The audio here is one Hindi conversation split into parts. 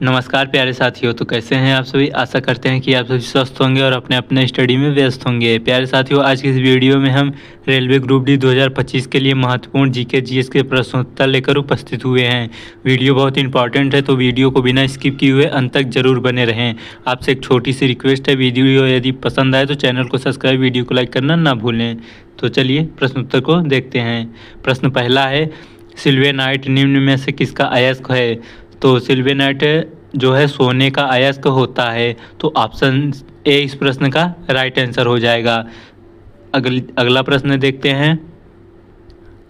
नमस्कार प्यारे साथियों, तो कैसे हैं आप सभी। आशा करते हैं कि आप सभी स्वस्थ होंगे और अपने अपने स्टडी में व्यस्त होंगे। प्यारे साथियों, आज की इस वीडियो में हम रेलवे ग्रुप डी 2025 के लिए महत्वपूर्ण जीके जीएस के प्रश्नोत्तर लेकर उपस्थित हुए हैं। वीडियो बहुत इंपॉर्टेंट है, तो वीडियो को बिना स्किप किए हुए अंत तक जरूर बने रहें। आपसे एक छोटी सी रिक्वेस्ट है, वीडियो यदि पसंद आए तो चैनल को सब्सक्राइब, वीडियो को लाइक करना ना भूलें। तो चलिए प्रश्नोत्तर को देखते हैं। प्रश्न पहला है, सिल्वेनाइट निम्न में से किसका अयस्क है। तो सिल्वेनाइट जो है सोने का अयस्क होता है, तो ऑप्शन ए इस प्रश्न का राइट आंसर हो जाएगा। अगला प्रश्न देखते हैं,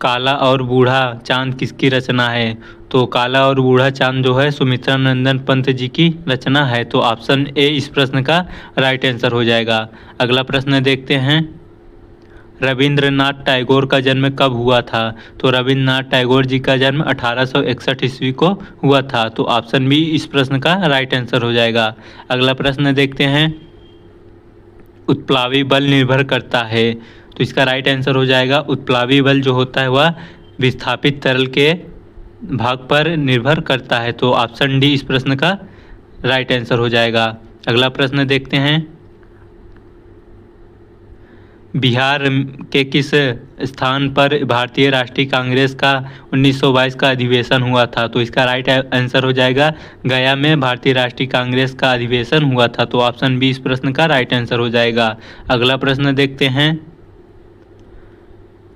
काला और बूढ़ा चांद किसकी रचना है। तो काला और बूढ़ा चांद जो है सुमित्रा नंदन पंत जी की रचना है, तो ऑप्शन ए इस प्रश्न का राइट आंसर हो जाएगा। अगला प्रश्न देखते हैं, रविंद्रनाथ टैगोर का जन्म कब हुआ था। तो रविंद्रनाथ टैगोर जी का जन्म 1861 ईस्वी को हुआ था, तो ऑप्शन बी इस प्रश्न का राइट आंसर हो जाएगा। अगला प्रश्न देखते हैं, उत्प्लावी बल निर्भर करता है। तो इसका राइट आंसर हो जाएगा, उत्प्लावी बल जो होता है वह विस्थापित तरल के भाग पर निर्भर करता है, तो ऑप्शन डी इस प्रश्न का राइट आंसर हो जाएगा। अगला प्रश्न देखते हैं, बिहार के किस स्थान पर भारतीय राष्ट्रीय कांग्रेस का 1922 का अधिवेशन हुआ था। तो इसका राइट आंसर हो जाएगा, गया में भारतीय राष्ट्रीय कांग्रेस का अधिवेशन हुआ था, तो ऑप्शन बी इस प्रश्न का राइट आंसर हो जाएगा। अगला प्रश्न देखते हैं,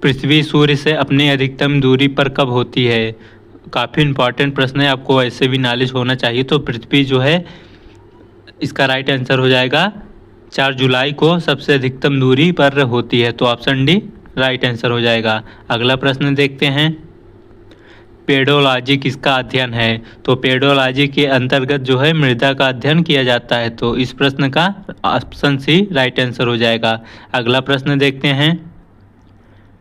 पृथ्वी सूर्य से अपनी अधिकतम दूरी पर कब होती है। काफ़ी इंपॉर्टेंट प्रश्न है, आपको ऐसे भी नॉलेज होना चाहिए। तो पृथ्वी जो है इसका राइट आंसर हो जाएगा, 4 जुलाई को सबसे अधिकतम दूरी पर होती है, तो ऑप्शन डी राइट आंसर हो जाएगा। अगला प्रश्न देखते हैं, पेडोलॉजी किसका अध्ययन है। तो पेडोलॉजी के अंतर्गत जो है मृदा का अध्ययन किया जाता है, तो इस प्रश्न का ऑप्शन सी राइट आंसर हो जाएगा। अगला प्रश्न देखते हैं,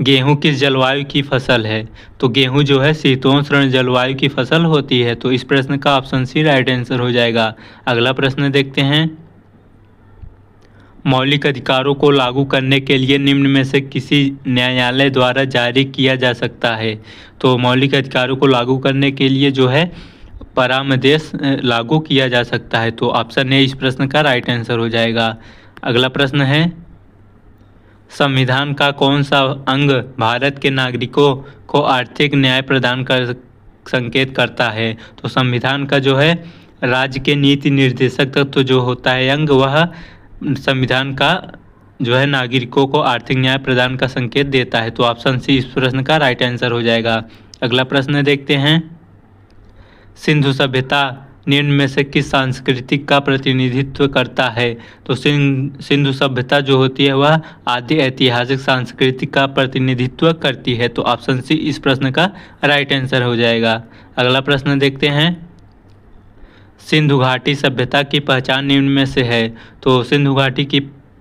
गेहूं किस जलवायु की फसल है। तो गेहूं जो है शीतोष्ण जलवायु की फसल होती है, तो इस प्रश्न का ऑप्शन सी राइट आंसर हो जाएगा। अगला प्रश्न देखते हैं, मौलिक अधिकारों को लागू करने के लिए निम्न में से किसी न्यायालय द्वारा जारी किया जा सकता है। तो मौलिक अधिकारों को लागू करने के लिए जो है परामर्श लागू किया जा सकता है, तो ऑप्शन ए इस प्रश्न का राइट आंसर हो जाएगा। अगला प्रश्न है, संविधान का कौन सा अंग भारत के नागरिकों को आर्थिक न्याय प्रदान कर संकेत करता है। तो संविधान का जो है राज्य के नीति निर्देशक तत्व जो होता है अंग, वह संविधान का जो है नागरिकों को आर्थिक न्याय प्रदान का संकेत देता है, तो ऑप्शन सी इस प्रश्न का राइट आंसर हो जाएगा। अगला प्रश्न देखते हैं, सिंधु सभ्यता निम्न में से किस सांस्कृतिक का प्रतिनिधित्व करता है। तो सिंधु सभ्यता जो होती है वह आदि ऐतिहासिक सांस्कृतिक का प्रतिनिधित्व करती है, तो ऑप्शन सी इस प्रश्न का राइट आंसर हो जाएगा। अगला प्रश्न देखते हैं, सिंधु घाटी सभ्यता की पहचान निम्न में से है। तो सिंधु घाटी की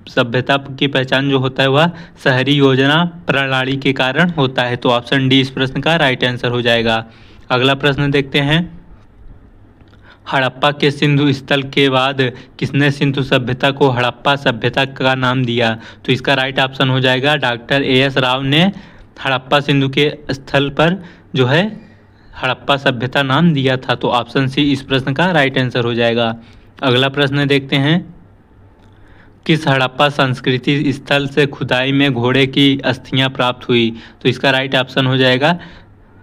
सभ्यता की पहचान जो होता है वह शहरी योजना प्रणाली के कारण होता है, तो ऑप्शन डी इस प्रश्न का राइट आंसर हो जाएगा। अगला प्रश्न देखते हैं, हड़प्पा के सिंधु स्थल के बाद किसने सिंधु सभ्यता को हड़प्पा सभ्यता का नाम दिया। तो इसका राइट ऑप्शन हो जाएगा, डॉक्टर एएस राव ने हड़प्पा सिंधु के स्थल पर जो है हड़प्पा सभ्यता नाम दिया था, तो ऑप्शन सी इस प्रश्न का राइट आंसर हो जाएगा। अगला प्रश्न देखते हैं, किस हड़प्पा संस्कृति स्थल से खुदाई में घोड़े की अस्थियां प्राप्त हुई। तो इसका राइट ऑप्शन हो जाएगा,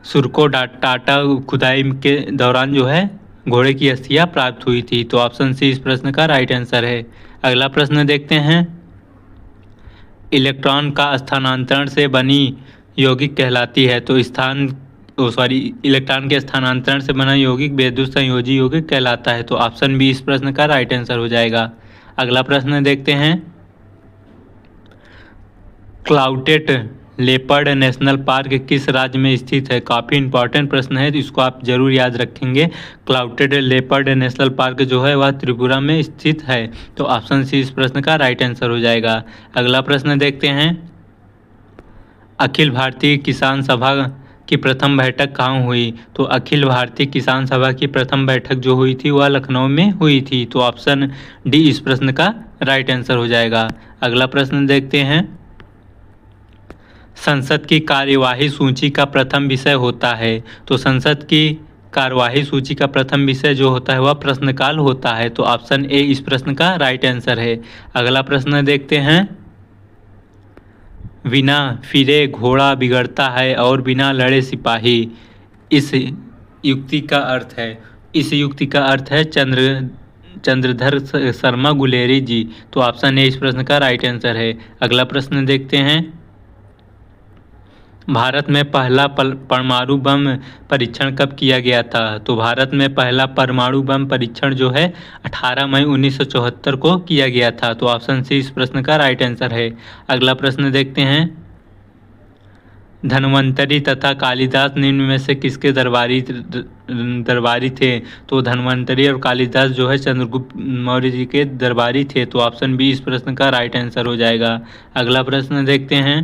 सुरको टाटा खुदाई के दौरान जो है घोड़े की अस्थियां प्राप्त हुई थी, तो ऑप्शन सी इस प्रश्न का राइट आंसर है। अगला प्रश्न देखते हैं, इलेक्ट्रॉन का स्थानांतरण से बनी यौगिक कहलाती है। तो इलेक्ट्रॉन के स्थानांतरण से बना यौगिक विद्युत संयोजी यौगिक कहलाता है, तो ऑप्शन बी इस प्रश्न का राइट आंसर हो जाएगा। अगला प्रश्न देखते हैं, क्लाउडेड लेपर्ड नेशनल पार्क किस राज्य में स्थित है। काफ़ी इंपॉर्टेंट प्रश्न है, तो इसको आप जरूर याद रखेंगे। क्लाउडेड लेपर्ड नेशनल पार्क जो है वह त्रिपुरा में स्थित है, तो ऑप्शन सी इस प्रश्न का राइट आंसर हो जाएगा। अगला प्रश्न देखते हैं, अखिल भारतीय किसान सभा की प्रथम बैठक कहाँ हुई। तो अखिल भारतीय किसान सभा की प्रथम बैठक जो हुई थी वह लखनऊ में हुई थी, तो ऑप्शन डी इस प्रश्न का राइट आंसर हो जाएगा। अगला प्रश्न देखते हैं, संसद की कार्यवाही सूची का प्रथम विषय होता है। तो संसद की कार्यवाही सूची का प्रथम विषय जो होता है वह प्रश्नकाल होता है। तो ऑप्शन ए इस प्रश्न का राइट आंसर है। अगला प्रश्न देखते हैं। बिना फिरे घोड़ा बिगड़ता है और बिना लड़े सिपाही, इस युक्ति का अर्थ है। इस युक्ति का अर्थ है चंद्रधर शर्मा गुलेरी जी। तो ऑप्शन ए इस प्रश्न का राइट आंसर है। अगला प्रश्न देखते हैं। भारत में पहला परमाणु बम परीक्षण कब किया गया था? तो भारत में पहला परमाणु बम परीक्षण जो है 18 मई 1974 को किया गया था। तो ऑप्शन सी इस प्रश्न का राइट आंसर है। अगला प्रश्न देखते हैं। धन्वंतरी तथा कालिदास निम्न में से किसके दरबारी थे? तो धन्वंतरी और कालिदास जो है चंद्रगुप्त मौर्य जी के दरबारी थे। तो ऑप्शन बी इस प्रश्न का राइट आंसर हो जाएगा। अगला प्रश्न देखते हैं।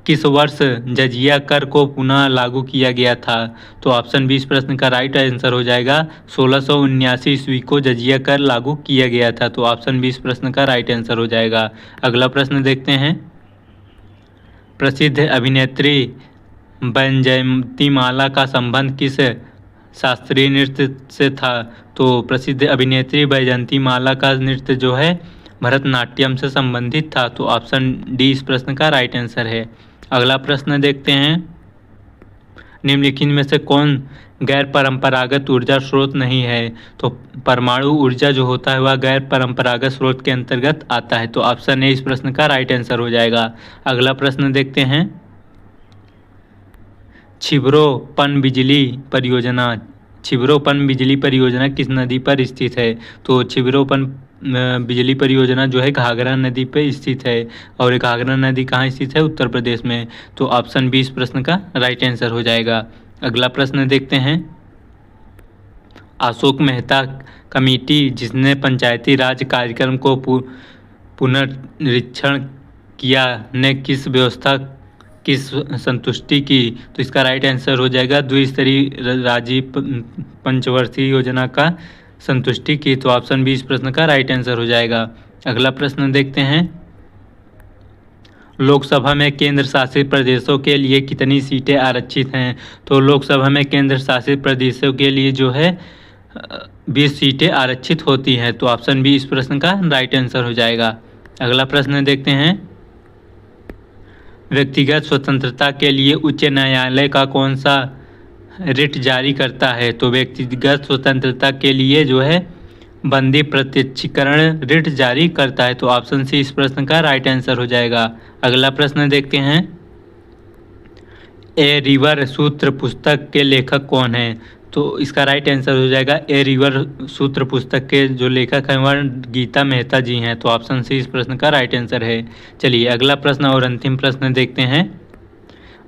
किस वर्ष जजिया कर को पुनः लागू किया गया था? तो ऑप्शन बी इस प्रश्न का राइट आंसर हो जाएगा। 1679 ईस्वी को जजिया कर लागू किया गया था। तो ऑप्शन बी इस प्रश्न का राइट आंसर हो जाएगा। अगला प्रश्न देखते हैं। प्रसिद्ध अभिनेत्री बैजयंतीमाला का संबंध किस शास्त्रीय नृत्य से था? तो प्रसिद्ध अभिनेत्री बैजयंतीमाला का नृत्य जो है भरतनाट्यम से संबंधित था। तो ऑप्शन डी इस प्रश्न का राइट आंसर है। अगला प्रश्न देखते हैं। निम्नलिखित में से कौन गैर परंपरागत ऊर्जा स्रोत नहीं है? तो परमाणु ऊर्जा जो होता है वह गैर परंपरागत स्रोत के अंतर्गत आता है। तो ऑप्शन ए इस प्रश्न का राइट आंसर हो जाएगा। अगला प्रश्न देखते हैं। छिबरो पनबिजली परियोजना किस नदी पर स्थित है? तो छिबरो बिजली परियोजना जो है घाघरा नदी पे स्थित है। और घाघरा नदी कहाँ स्थित है? उत्तर प्रदेश में। तो ऑप्शन बी इस प्रश्न का राइट आंसर हो जाएगा। अगला प्रश्न देखते हैं। अशोक मेहता कमेटी जिसने पंचायती राज कार्यक्रम को पुनरीक्षण किया ने किस व्यवस्था किस संतुष्टि की? तो इसका राइट आंसर हो जाएगा द्विस्तरीय राजीव पंचवर्षीय योजना का संतुष्टि की। तो ऑप्शन बी इस प्रश्न का राइट आंसर हो जाएगा। अगला प्रश्न देखते हैं। लोकसभा में केंद्र शासित प्रदेशों के लिए कितनी सीटें आरक्षित हैं? तो लोकसभा में केंद्र शासित प्रदेशों के लिए जो है 20 सीटें आरक्षित होती हैं। तो ऑप्शन बी इस प्रश्न का राइट आंसर हो जाएगा। अगला प्रश्न देखते हैं। व्यक्तिगत स्वतंत्रता के लिए उच्च न्यायालय का कौन सा रिट जारी करता है? तो व्यक्तिगत स्वतंत्रता के लिए जो है बंदी प्रत्यक्षीकरण रिट जारी करता है। तो ऑप्शन सी इस प्रश्न का राइट आंसर हो जाएगा। अगला प्रश्न देखते हैं। ए रिवर सूत्र पुस्तक के लेखक कौन है? तो इसका राइट आंसर हो जाएगा। ए रिवर सूत्र पुस्तक के जो लेखक हैं वह गीता मेहता जी हैं। तो ऑप्शन सी इस प्रश्न का राइट आंसर है। चलिए अगला प्रश्न और अंतिम प्रश्न देखते हैं।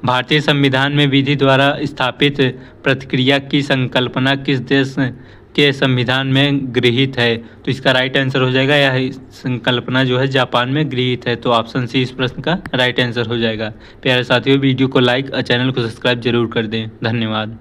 भारतीय संविधान में विधि द्वारा स्थापित प्रतिक्रिया की संकल्पना किस देश के संविधान में गृहीत है? तो इसका राइट आंसर हो जाएगा। यह संकल्पना जो है जापान में गृहीत है। तो ऑप्शन सी इस प्रश्न का राइट आंसर हो जाएगा। प्यारे साथियों, वीडियो को लाइक और चैनल को सब्सक्राइब जरूर कर दें। धन्यवाद।